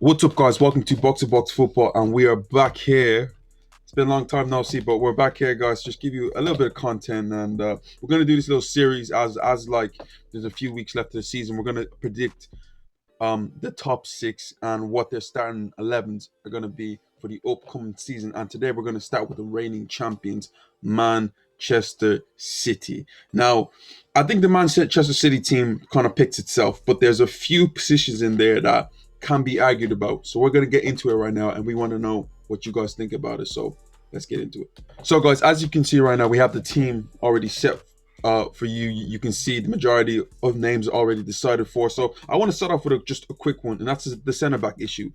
What's up, guys? Welcome to Box to Box Football, and we are back here. It's been a long time no see, but we're back here, guys. Just give you a little bit of content, and we're gonna do this little series as like there's a few weeks left of the season. We're gonna predict the top six and what their starting 11s are gonna be for the upcoming season. And today we're gonna start with the reigning champions, Manchester City. Now, I think the Manchester City team kind of picks itself, but there's a few positions in there that can be argued about. So we're going to get into it right now, and we want to know what you guys think about it. So let's get into it. So guys, as you can see right now, we have the team already set for you. You can see the majority of names already decided for. So I want to start off with just a quick one, and that's the centre-back issue.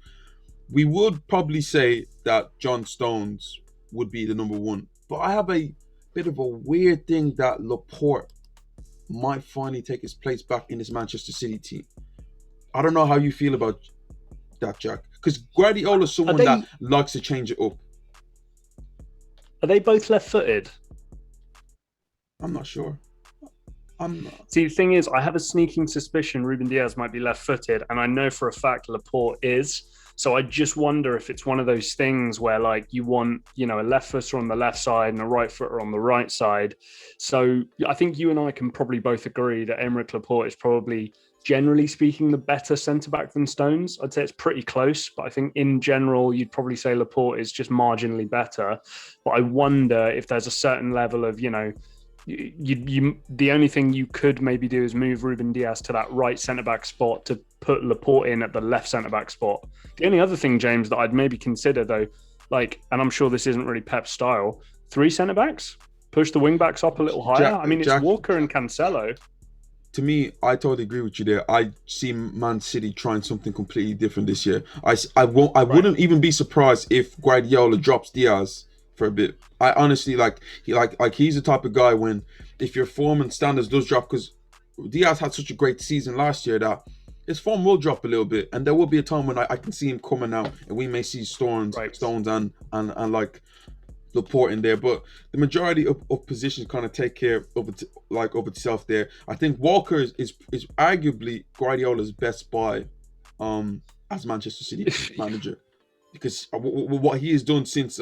We would probably say that John Stones would be the number one, but I have a bit of a weird thing that Laporte might finally take his place back in this Manchester City team. I don't know how you feel about that, Jack, because Guardiola is someone that likes to change it up. Are they both left-footed? I'm not sure. See, the thing is, I have a sneaking suspicion Ruben Dias might be left-footed, and I know for a fact Laporte is. So I just wonder if it's one of those things where, like, you want, a left footer on the left side and a right footer on the right side. So I think you and I can probably both agree that Aymeric Laporte is probably, generally speaking, the better centre-back than Stones. I'd say it's pretty close, but I think in general, you'd probably say Laporte is just marginally better. But I wonder if there's a certain level of, the only thing you could maybe do is move Ruben Dias to that right centre-back spot to put Laporte in at the left centre-back spot. The only other thing, James, that I'd maybe consider, though, and I'm sure this isn't really Pep's style, 3 centre-backs? Push the wing-backs up a little higher? It's Walker and Cancelo. To me, I totally agree with you there. I see Man City trying something completely different this year. I wouldn't even be surprised if Guardiola drops Diaz for a bit. I honestly he's the type of guy when if your form and standards does drop, because Diaz had such a great season last year that his form will drop a little bit, and there will be a time when I can see him coming out, and we may see Stones and like Laporte in there, but the majority of positions kind of take care of itself there. I think Walker is arguably Guardiola's best buy as Manchester City manager, because what he has done since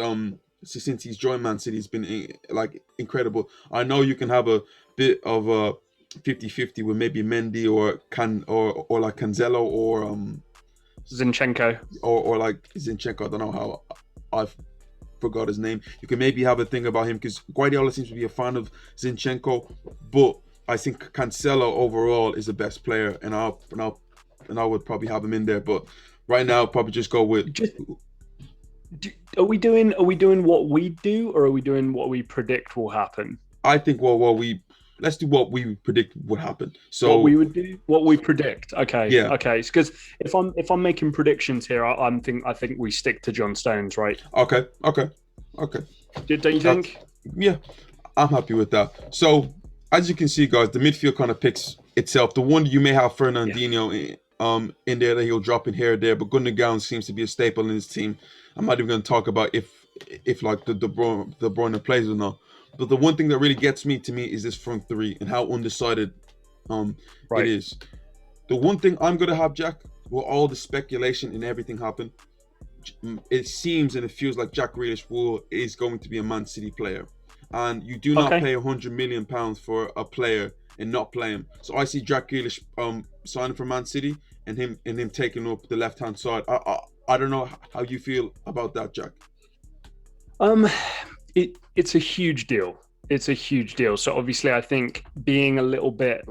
he's joined Man City has been incredible. I know you can have a bit of a 50-50 with maybe Mendy or like Cancelo or Zinchenko or like Zinchenko. I don't know how I've forgot his name. You can maybe have a thing about him because Guardiola seems to be a fan of Zinchenko, but I think Cancelo overall is the best player, and I would probably have him in there. But right now, probably just go with. Are we doing what we do, or are we doing what we predict will happen? I think let's do what we predict would happen. So what we would do, what we predict. Okay, yeah, okay. Because if I'm making predictions here, I think we stick to John Stones, right? Okay. Don't you think? Yeah, I'm happy with that. So as you can see, guys, the midfield kind of picks itself. The one you may have Fernandinho in there that he'll drop in here or there, but Gundogan seems to be a staple in his team. I'm not even going to talk about if like the Bruyne plays or not. But the one thing that really gets me is this front three and how undecided it is. The one thing I'm going to have, Jack, will all the speculation and everything happen, it seems and it feels like Jack Grealish is going to be a Man City player. And you do not pay £100 million for a player and not play him. So I see Jack Grealish signing for Man City and him taking up the left-hand side. I don't know how you feel about that, Jack. It's a huge deal. It's a huge deal. So obviously, I think being a little bit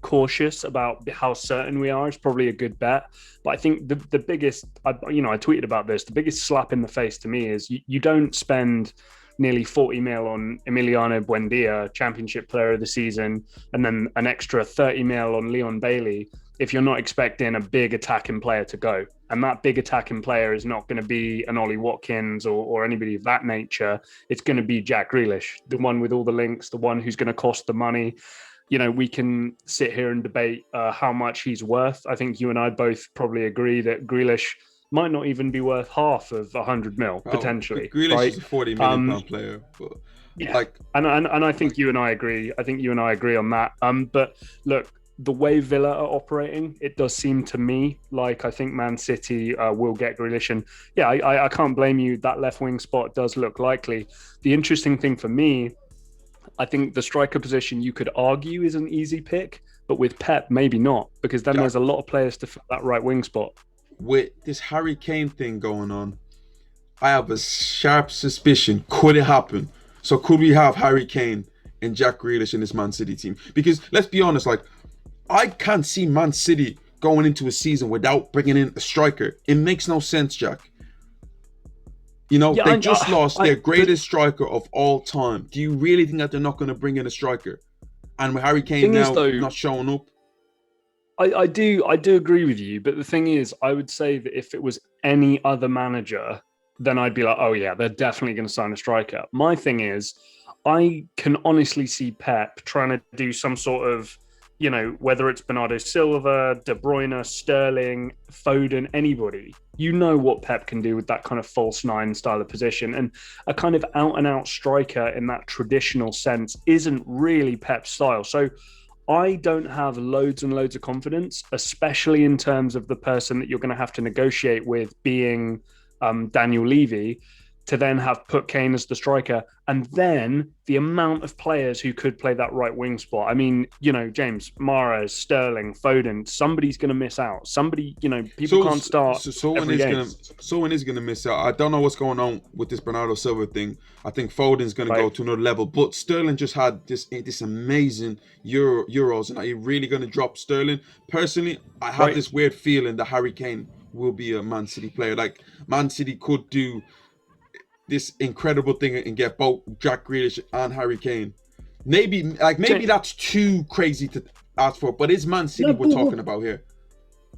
cautious about how certain we are is probably a good bet. But I think the biggest, I tweeted about this. The biggest slap in the face to me is you don't spend nearly 40 mil on Emiliano Buendia, Championship Player of the Season, and then an extra 30 mil on Leon Bailey if you're not expecting a big attacking player to go. And that big attacking player is not going to be an Ollie Watkins or anybody of that nature. It's going to be Jack Grealish, the one with all the links, the one who's going to cost the money. We can sit here and debate how much he's worth. I think you and I both probably agree that Grealish might not even be worth half of 100 mil, potentially. Grealish is a 40 million pound player. But and I think you and I agree. I think you and I agree on that. But look, the way Villa are operating, it does seem to me like I think Man City will get Grealish. And yeah, I can't blame you. That left wing spot does look likely. The interesting thing for me, I think the striker position you could argue is an easy pick, but with Pep, maybe not, because then Jack, there's a lot of players to fill that right wing spot. with this Harry Kane thing going on, I have a sharp suspicion. Could it happen? So could we have Harry Kane and Jack Grealish in this Man City team? Because let's be honest, like I can't see Man City going into a season without bringing in a striker. It makes no sense, Jack. You know, Yeah, they just lost their the greatest striker of all time. Do you really think that they're not going to bring in a striker? And with Harry Kane thing is now though, not showing up, I do agree with you, but the thing is, I would say that if it was any other manager, then I'd be like, oh yeah, they're definitely going to sign a striker. My thing is, I can honestly see Pep trying to do some sort of, whether it's Bernardo Silva, De Bruyne, Sterling, Foden, anybody. You know what Pep can do with that kind of false nine style of position, and a kind of out and out striker in that traditional sense isn't really Pep's style. So I don't have loads and loads of confidence, especially in terms of the person that you're going to have to negotiate with being Daniel Levy, to then have put Kane as the striker, and then the amount of players who could play that right wing spot. I mean, James, Mahrez, Sterling, Foden, somebody's going to miss out. Somebody, people so can't start someone every is game, gonna miss out. I don't know what's going on with this Bernardo Silva thing. I think Foden's gonna go right? to another level, but Sterling just had this amazing Euros, and are you really gonna drop Sterling? Personally, I have Right. this weird feeling that Harry Kane will be a Man City player. Like Man City could do this incredible thing and get both Jack Grealish and Harry Kane. Maybe that's too crazy to ask for, but it's Man City No, we're talking about here.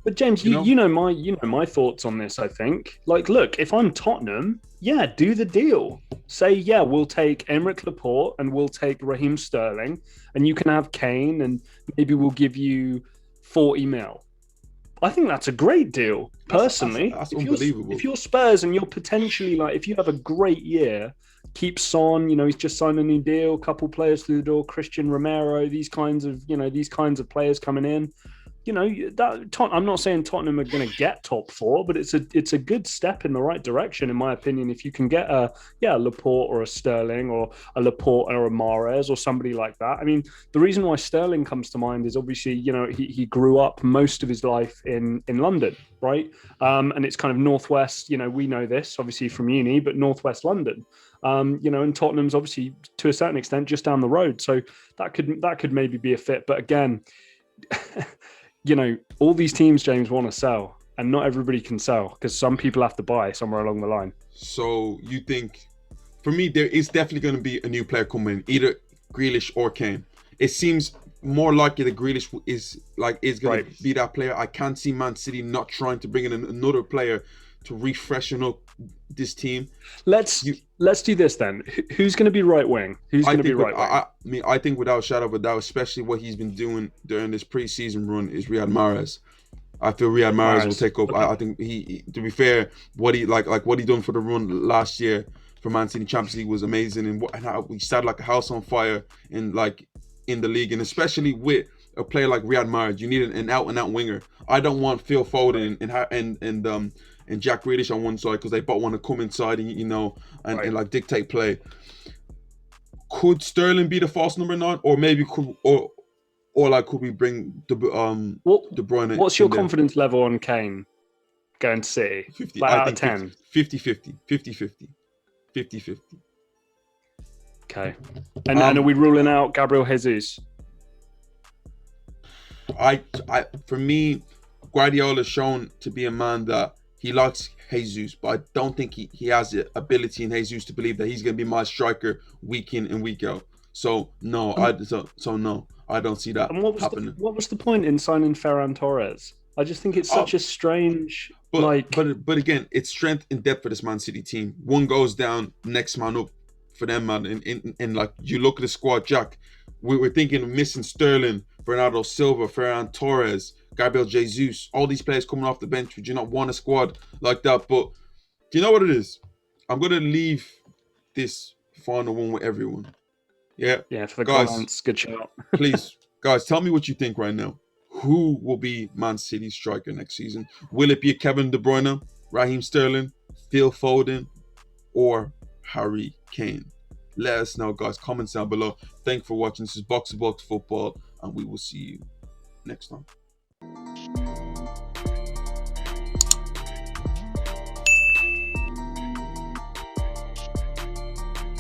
but James, You you know, you know my thoughts on this. I think, like, look, if I'm Tottenham, yeah, do the deal. Say, yeah, we'll take Emerick Laporte and we'll take Raheem Sterling, and you can have Kane, and maybe we'll give you 40 mil. I think that's a great deal. Personally, that's if unbelievable. you're Spurs and you're potentially like, if you have a great year, keep Son. He's just signed a new deal. Couple players through the door. Christian Romero. These kinds of players coming in. I'm not saying Tottenham are going to get top four, but it's a good step in the right direction, in my opinion. If you can get a Laporte or a Sterling or a Laporte or a Mahrez or somebody like that. I mean, the reason why Sterling comes to mind is obviously he grew up most of his life in London, right? And it's kind of northwest. We know this obviously from uni, but northwest London. And Tottenham's obviously to a certain extent just down the road, so that could maybe be a fit. But again. All these teams, James, want to sell, and not everybody can sell because some people have to buy somewhere along the line. So you think, for me, there is definitely going to be a new player coming in, either Grealish or Kane. It seems more likely that Grealish is going Right. to be that player. I can't see Man City not trying to bring in another player to refreshen up this team. Let's You, let's do this then. Who's going to be right wing? Who's I going to be think, right wing? I think without a shadow of a doubt, especially what he's been doing during this preseason run, is Riyad Mahrez. I feel Riyad Mahrez will Mahrez. take up. Okay. I think to be fair, what he what he done for the run last year for Man City Champions League was amazing, and how we started like a house on fire in the league, and especially with a player like Riyad Mahrez, you need an out and out winger. I don't want Phil Foden and Jack Grealish on one side because they both want to come inside and Right. and like dictate play. Could Sterling be the false number 9, or maybe could we bring What De Bruyne What's your in there? confidence level on Kane going to City? 50, Like I out of think 10. 50-50. Okay. And are Um, we ruling out Gabriel Jesus? for me, Guardiola's shown to be a man that he likes Jesus, but I don't think he has the ability in Jesus to believe that he's going to be my striker week in and week out. So no, And, no, I don't see that and happening. what was the point in signing Ferran Torres? I just think it's Uh, such a strange but like. but again, it's strength and depth for this Man City team. One goes down, next man up for them, man. And like you look at the squad, Jack. We were thinking of missing Sterling, Bernardo Silva, Ferran Torres, Gabriel Jesus, all these players coming off the bench. Would you not want a squad like that? But do you know what it is? I'm gonna leave this final one with everyone. Yeah, Yeah, for the guys, comments, good shout. please, guys, tell me what you think right now. Who will be Man City's striker next season? Will it be Kevin De Bruyne, Raheem Sterling, Phil Foden, or Harry Kane? Let us know, guys. Comments down below. Thank you for watching. This is Box to Box Football, and we will see you next time.